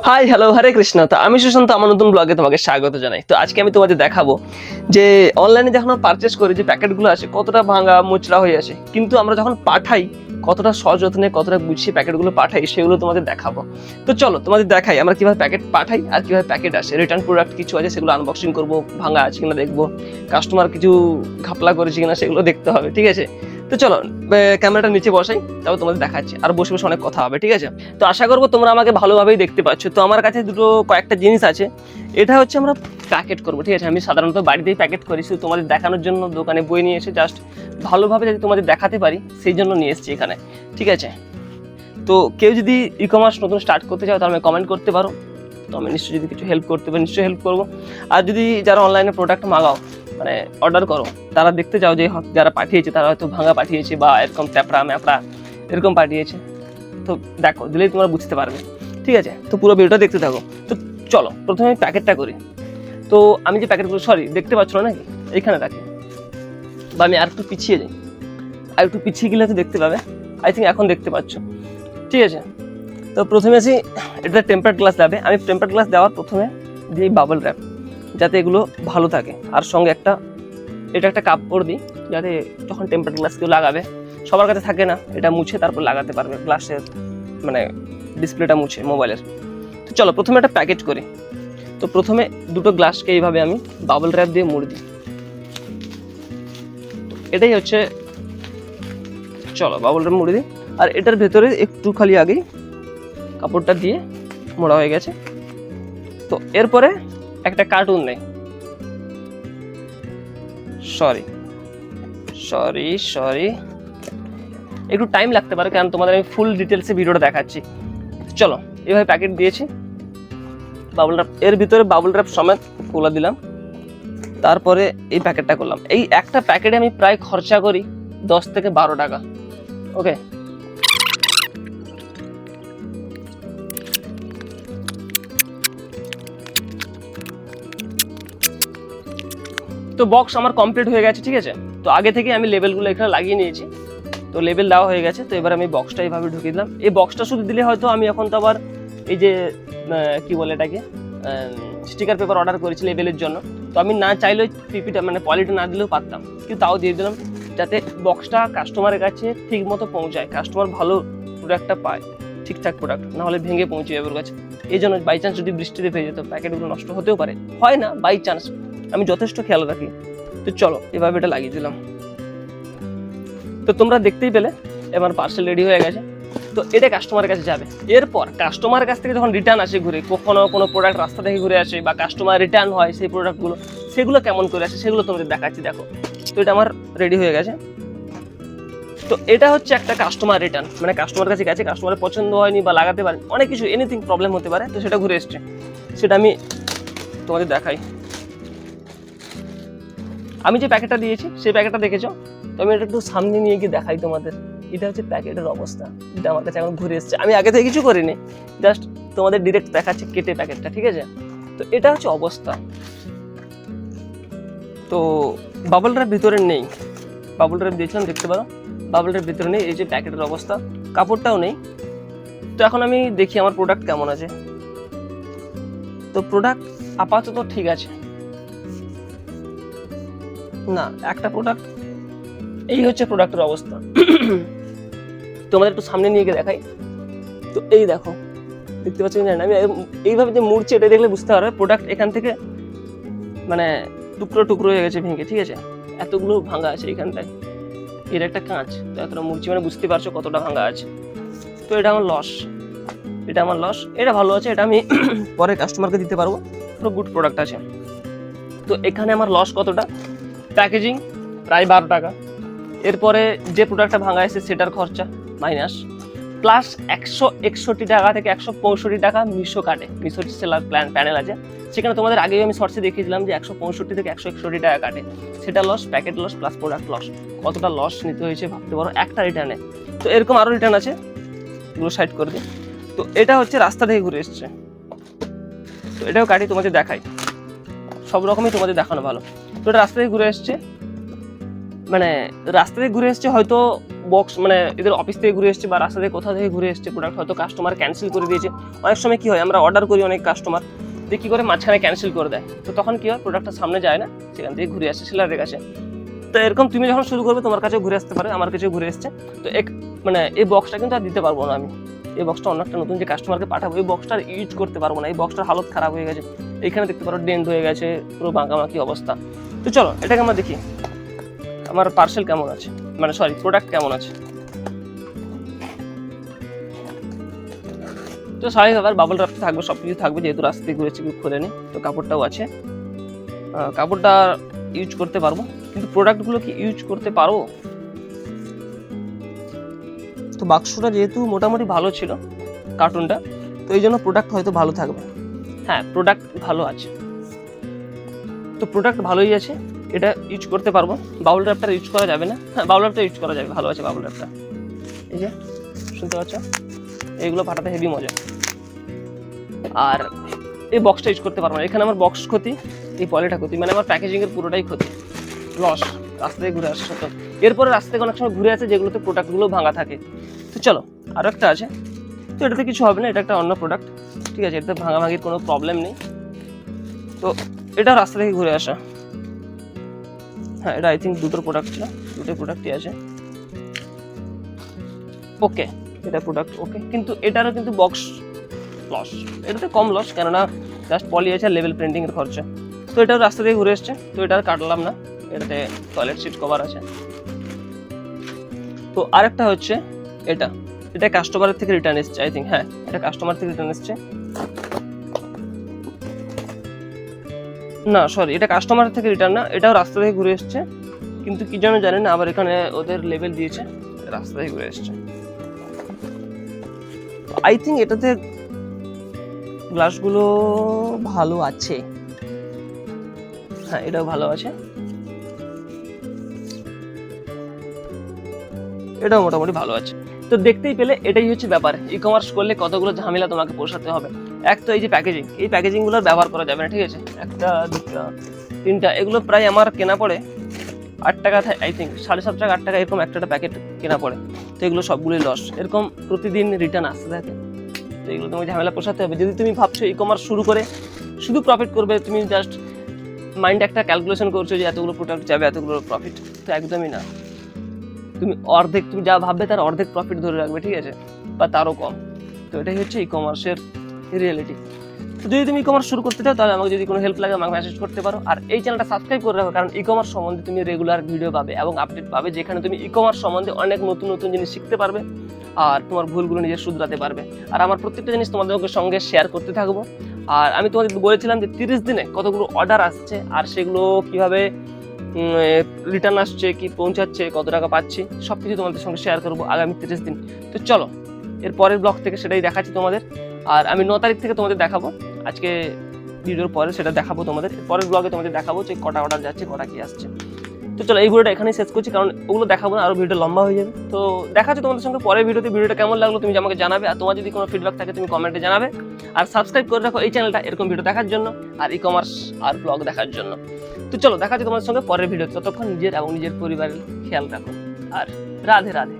Hi hello হরে কৃষ্ণ। তো আমি সুশান্ত, আমার নতুন ব্লগে তোমাকে স্বাগত জানাই। তো আজকে আমি তোমাদের দেখাবো যে অনলাইনে যখন আমরা পারচেস করি যে প্যাকেটগুলো আসে কতটা ভাঙা মোচড়া হয়ে আসে, কিন্তু আমরা যখন পাঠাই কতটা সযত্নে কতটা গুছিয়ে প্যাকেটগুলো পাঠাই সেগুলো তোমাদের দেখাবো। তো চলো তোমাদের দেখাই আমরা কিভাবে প্যাকেট পাঠাই আর কিভাবে প্যাকেট আসে। রিটার্ন প্রোডাক্ট কিছু আছে সেগুলো আনবক্সিং করবো, ভাঙা আছে কিনা দেখবো, কাস্টমার কিছু ঘাপলা করেছে কিনা সেগুলো দেখতে হবে, ঠিক আছে? তো চলো ক্যামেরাটা নিচে বসাই, তারপর তোমাদের দেখাচ্ছি। আর বসে বসে অনেক কথা হবে, ঠিক আছে? তো আশা করবো তোমরা আমাকে ভালোভাবেই দেখতে পাচ্ছ। তো আমার কাছে কয়েকটা জিনিস আছে। এটা হচ্ছে আমরা প্যাকেট করবো, ঠিক আছে? আমি সাধারণত বাড়িতেই প্যাকেট করি, শুধু তোমাদের দেখানোর জন্য দোকানে বই নিয়ে এসে জাস্ট ভালোভাবে যদি তোমাদের দেখাতে পারি সেই জন্য নিয়ে এসেছি এখানে, ঠিক আছে? তো কেউ যদি ই কমার্স নতুন স্টার্ট করতে চাও তাহলে কমেন্ট করতে পারো, তো আমি নিশ্চয়ই যদি কিছু হেল্প করতে পারি নিশ্চয়ই হেল্প করবো। আর যদি যারা অনলাইনে প্রোডাক্ট মাগাও মানে অর্ডার করো, তারা দেখতে চাও যে যারা পাঠিয়েছে তারা হয়তো ভাঙা পাঠিয়েছে বা এরকম ট্যাপড়া ম্যাপড়া এরকম পাঠিয়েছে, তো দেখো দিলেই তোমরা বুঝতে পারবে, ঠিক আছে? তো পুরো ভিডিওটা দেখতে থাকো। তো চলো প্রথমে আমি প্যাকেটটা করি। তো আমি যে প্যাকেটগুলো দেখতে পাচ্ছ না নাকি, এইখানে রাখি বা আমি আর একটু পিছিয়ে যাই, আর একটু পিছিয়ে গেলে তো দেখতে পাবে। আই থিঙ্ক এখন দেখতে পাচ্ছ, ঠিক আছে? তো প্রথমে আসি, এটা টেম্পার্ড গ্লাস দেবে। আমি টেম্পার্ড গ্লাস দেওয়ার প্রথমে দিই বাবল র্যাপ, যাতে এগুলো ভালো থাকে। আর সঙ্গে এটা একটা কাপড় দিই, যাতে যখন টেম্পার্ড গ্লাস কেউ লাগাবে, সবার কাছে থাকে না, এটা মুছে তারপর লাগাতে পারবে গ্লাসের মানে ডিসপ্লেটা মুছে মোবাইলের। তো চলো প্রথমে একটা প্যাকেট করি। তো প্রথমে দুটো গ্লাসকে এইভাবে আমি বাবল র্যাপ দিয়ে মুড়ে দিই। এটাই হচ্ছে, চলো বাবল র্যাপ মুড়ে দিই। আর এটার ভেতরে একটু খালি আগেই কাপড়টা দিয়ে মোড়া হয়ে গেছে। তো এরপরে একটা কার্টুন নেই, সরি একটু টাইম লাগতে পারে, কারণ তোমাদের আমি ফুল ডিটেলসে ভিডিওটা দেখাচ্ছি। চলো এভাবে প্যাকেট দিয়েছি, বাবল র্যাপ এর ভিতরে বাবল র্যাপ সমেত খোলা দিলাম। তারপরে এই প্যাকেটটা করলাম। এই একটা প্যাকেটে আমি প্রায় খরচা করি 10 থেকে 12 টাকা। ওকে, তো বক্স আমার কমপ্লিট হয়ে গেছে, ঠিক আছে? তো আগে থেকে আমি লেবেলগুলো এখানে লাগিয়ে নিয়েছি, তো লেবেল দেওয়া হয়ে গেছে। তো এবার আমি বক্সটা এইভাবে ঢুকিয়ে দিলাম। এই বক্সটা শুধু দিলে হয়তো আমি এখন তো আবার এই যে কি বলে এটাকে স্টিকার পেপার অর্ডার করেছি লেবেলের জন্য, তো আমি না চাইলেও পিপিটা মানে কোয়ালিটি না দিলেও পারতাম, কিন্তু তাও দিয়ে দিলাম যাতে বক্সটা কাস্টমারের কাছে ঠিক মতো পৌঁছায়, কাস্টমার ভালো প্রোডাক্টটা পায়, ঠিকঠাক প্রোডাক্ট, না হলে ভেঙে পৌঁছে যাবে ওর কাছে। এই জন্য বাই চান্স যদি বৃষ্টিতে ভেজে যেত প্যাকেটগুলো নষ্ট হতেও পারে, হয় না, বাই চান্স আমি যথেষ্ট খেয়াল রাখি। তো চলো এভাবে এটা লাগিয়ে দিলাম। তো তোমরা দেখতেই পেলে এবার পার্সেল রেডি হয়ে গেছে। তো এটা কাস্টমারের কাছে যাবে। এরপর কাস্টমারের কাছ থেকে যখন রিটার্ন আসে ঘুরে, কখনো কোনো প্রোডাক্ট রাস্তা থেকে ঘুরে আসে বা কাস্টমার রিটার্ন হয়, সেই প্রোডাক্টগুলো সেগুলো কেমন করে আসে সেগুলো তোমাদের দেখাচ্ছি, দেখো। তো এটা আমার রেডি হয়ে গেছে। তো এটা হচ্ছে একটা কাস্টমার রিটার্ন, মানে কাস্টমার কাছে গেছে, কাস্টমারের পছন্দ হয়নি বা লাগাতে পারে, অনেক কিছু এনিথিং প্রবলেম হতে পারে, তো সেটা ঘুরে এসছে, সেটা আমি তোমাদের দেখাই। আমি যে প্যাকেটটা দিয়েছি সেই প্যাকেটটা দেখেছো, তো আমি এটা একটু সামনে নিয়ে গিয়ে দেখাই তোমাদের। এটা হচ্ছে প্যাকেটের অবস্থা, এটা আমার কাছে এখন ঘুরে এসছে। আমি আগে থেকে কিছু করিনি, জাস্ট তোমাদের ডিরেক্ট দেখাচ্ছি কেটে প্যাকেটটা, ঠিক আছে? তো এটা হচ্ছে অবস্থা। তো বাবল র্যাপ ভিতরে নেই, বাবল র্যাপ দিয়েছিলাম দেখতে পারো, বাবল র্যাপ ভিতরে নেই। এই যে প্যাকেটের অবস্থা, কাপড়টাও নেই। তো এখন আমি দেখি আমার প্রোডাক্ট কেমন আছে। তো প্রোডাক্ট আপাতত ঠিক আছে না, একটা প্রোডাক্ট, এই হচ্ছে প্রোডাক্টের অবস্থা। তোমাদের একটু সামনে নিয়ে গিয়ে দেখাই। তো এই দেখো, দেখতে পাচ্ছ না, আমি এইভাবে যে মুড়ছি এটা দেখলে বুঝতে পারবে প্রোডাক্ট এখান থেকে মানে টুকরো টুকরো হয়ে গেছে ভেঙে, ঠিক আছে? এতগুলো ভাঙা আছে এইখানটায়, এর একটা কাঁচ, তো এতটা মুড়ছি মানে বুঝতে পারছো কতটা ভাঙা আছে। তো এটা আমার লস, এটা আমার লস। এটা ভালো আছে, এটা আমি পরে কাস্টমারকে দিতে পারবো, পুরো গুড প্রোডাক্ট আছে। তো এখানে আমার লস কতটা, প্যাকেজিং প্রায় 12 টাকা, এরপরে যে প্রোডাক্টটা ভাঙা আছে সেটার খরচা মাইনাস, প্লাস 161 টাকা থেকে 165 টাকা মিশো কাটে। মিশোর সেলার প্যানেল আছে, সেখানে তোমাদের আগেই আমি শর্টসে দেখিয়েছিলাম যে 165 থেকে 161 টাকা কাটে, সেটা loss, packet loss plus product loss. কতটা লস নিতে হয়েছে ভাবতে পারো একটা রিটার্নে। তো এরকম আরও রিটার্ন আছে, এগুলো সাইড করে দিই। তো এটা হচ্ছে রাস্তা থেকে ঘুরে এসছে, তো এটাও কাটি তোমাদের দেখাই, সব রকমই তোমাদের দেখানো ভালো। তো এটা রাস্তা থেকে ঘুরে এসছে, মানে রাস্তা থেকে ঘুরে এসছে, হয়তো বক্স মানে এদের অফিস থেকে ঘুরে এসছে বা রাস্তা থেকে কোথাও থেকে ঘুরে এসছে, প্রোডাক্ট হয়তো কাস্টমার ক্যান্সেল করে দিয়েছে। অনেক সময় কি হয়, আমরা অর্ডার করি অনেক কাস্টমার যে কী করে মাঝখানে ক্যান্সেল করে দেয়, তো তখন কি হয় প্রোডাক্টটা সামনে যায় না, সেখান থেকে ঘুরে আসে সেলারের কাছে। তো এরকম তুমি যখন শুরু করবে তোমার কাছে ঘুরে আসতে পারে, আমার কাছে ঘুরে এসছে। তো মানে এই বক্সটা কিন্তু আর দিতে পারবো না আমি, এই বক্সটা অন্য একটা নতুন যে কাস্টমারকে পাঠাবো এই বক্সটার ইউজ করতে পারবো না, এই বক্সটার হালত খারাপ হয়ে গেছে, এইখানে দেখতে পারো ডেন্ট হয়ে গেছে, পুরো বাঁকামাকি অবস্থা। তো চলো এটাকে আমরা দেখি আমার পার্সেল কেমন আছে, মানে সরি প্রোডাক্ট কেমন আছে। তো স্বাভাবিক ব্যাপার, বাবল র্যাপ থাকবে, সব কিছু থাকবে, যেহেতু রাস্তা দিয়ে ঘুরেছি কেউ খোলেনি। তো কাপড়টাও আছে, কাপড়টা ইউজ করতে পারবো, কিন্তু প্রোডাক্টগুলো কি ইউজ করতে পারবো? তো বাক্সটা যেহেতু মোটামুটি ভালো ছিল কার্টুনটা, তো এই জন্য প্রোডাক্ট হয়তো ভালো থাকবে। হ্যাঁ প্রোডাক্ট ভালো আছে, তো প্রোডাক্ট ভালোই আছে, এটা ইউজ করতে পারবো। বাবল র্যাপটা ইউজ করা যাবে না, হ্যাঁ বাবল র্যাপটা ইউজ করা যাবে, ভালো আছে বাবল র্যাপটা। এই যে শুনতে পাচ্ছ, এইগুলো ফাটাতে হেভি মজা। আর এই বক্সটা ইউজ করতে পারবো না, এখানে আমার বক্স ক্ষতি, এই পলিটা ক্ষতি, মানে আমার প্যাকেজিংয়ের পুরোটাই ক্ষতি, লস। রাস্তা থেকে ঘুরে আসছে তো, এরপরে রাস্তা থেকে অনেক সময় ঘুরে আসে যেগুলোতে প্রোডাক্টগুলো ভাঙা থাকে। তো চলো আরও একটা আছে, তো এটাতে কিছু হবে না, এটা একটা অন্য প্রোডাক্ট, ঠিক আছে, এটাতে ভাঙাভাঙির কোনো প্রবলেম নেই। তো এটা রাস্তা থেকে ঘুরে আসা, হ্যাঁ এটা আই থিঙ্ক দুটোর প্রোডাক্ট ছিল, দুটোই প্রোডাক্টই আছে, ওকে এটা প্রোডাক্ট ওকে। কিন্তু এটারও কিন্তু বক্স লস, এটাতে কম লস, কেননা জাস্ট পলি আছে আর লেভেল প্রিন্টিংয়ের খরচা। তো এটাও রাস্তা থেকে ঘুরে এসছে, তো এটা আর কাটলাম না, এটাতে টয়লেট সিট কভার আছে। তো আরেকটা হচ্ছে এটা, এটা কাস্টমারের থেকে রিটার্ন এসছে আই থিঙ্ক, হ্যাঁ এটা কাস্টমার থেকে রিটার্ন এসছে, না সরি এটা কাস্টমার থেকে রিটার্ন না, এটাও রাস্তা থেকে ঘুরে এসছে, কিন্তু কি যেন জানেন না, আবার এখানে ওদের লেভেল দিয়েছে, রাস্তা থেকে ঘুরে এসছে। আই থিঙ্ক এটাতে গ্লাসগুলো ভালো আছে, হ্যাঁ এটাও ভালো আছে, এটাও মোটামুটি ভালো আছে। তো দেখতেই পেলে এটাই হচ্ছে ব্যাপার, ই কমার্স করলে কতগুলো ঝামেলা তোমাকে পোষাতে হবে। এক তো এই যে প্যাকেজিং, এই প্যাকেজিংগুলোর ব্যবহার করা যাবে না, ঠিক আছে, একটা দুটা তিনটা, এগুলো প্রায় আমার কেনা পড়ে 8 টাকা, আই থিঙ্ক 7.5 টাকা 8 টাকা এরকম একটা প্যাকেট কেনা পড়ে। তো এগুলো সবগুলোই লস, এরকম প্রতিদিন রিটার্ন আসতে থাকে, তো এগুলো তোমাকে ঝামেলা পোষাতে হবে। যদি তুমি ভাবছো ই কমার্স শুরু করে শুধু প্রফিট করবে, তুমি জাস্ট মাইন্ডে একটা ক্যালকুলেশন করছো যে এতগুলো প্রোডাক্ট যাবে এতগুলো প্রফিট, তো একদমই না। তুমি অর্ধেক, তুমি যা ভাববে তার অর্ধেক প্রফিট ধরে রাখবে, ঠিক আছে, বা তারও কম। তো এটাই হচ্ছে ই কমার্সের রিয়েলিটি। তো যদি তুমি ই কমার্স শুরু করতে চাও তাহলে আমাকে যদি কোনো হেল্প লাগে আমাকে মেসেজ করতে পারো, আর এই চ্যানেলটা সাবস্ক্রাইব করে রাখো, কারণ ই কমার্স সম্বন্ধে তুমি রেগুলার ভিডিও পাবে এবং আপডেট পাবে, যেখানে তুমি ই কমার্স সম্বন্ধে অনেক নতুন নতুন জিনিস শিখতে পারবে আর তোমার ভুলগুলো নিজে শুধরাতে পারবে। আর আমার প্রত্যেকটা জিনিস তোমাদের সঙ্গে শেয়ার করতে থাকবো। আর আমি তোমাদের বলেছিলাম যে 30 দিনে কতগুলো অর্ডার আসছে আর সেগুলো কিভাবে রিটার্ন আসছে, কি পৌঁছাচ্ছে, কত টাকা পাচ্ছি, সব কিছু তোমাদের সঙ্গে শেয়ার করবো আগামী 30 দিন। তো চলো এর পরের ব্লগ থেকে সেটাই দেখাচ্ছি তোমাদের, আর আমি 9 তারিখ থেকে তোমাদের দেখাবো, আজকে ভিডিওর পরে সেটা দেখাবো তোমাদের, পরের ব্লগে তোমাদের দেখাবো যে কটা অর্ডার যাচ্ছে কটা কি আসছে। তো চলো এই ভিডিওটা এখানেই শেষ করছি, কারণ ওগুলো দেখাবো না, আরো ভিডিও লম্বা হয়ে যাবে। তো দেখা হচ্ছে তোমাদের সঙ্গে পরের ভিডিওতে। ভিডিওটা কেমন লাগলো তুমি আমাকে জানাবে, আর তোমার যদি কোনো ফিডব্যাক থাকে তুমি কমেন্টে জানাবে, আর সাবস্ক্রাইব করে রাখো এই চ্যানেলটা এরকম ভিডিও দেখার জন্য আর ই কমার্স আর ব্লগ দেখার জন্য। তো চলো দেখা হচ্ছে তোমাদের সঙ্গে পরের ভিডিও, ততক্ষণ নিজের এবং নিজের পরিবারের খেয়াল রাখো, আর রাধে রাধে।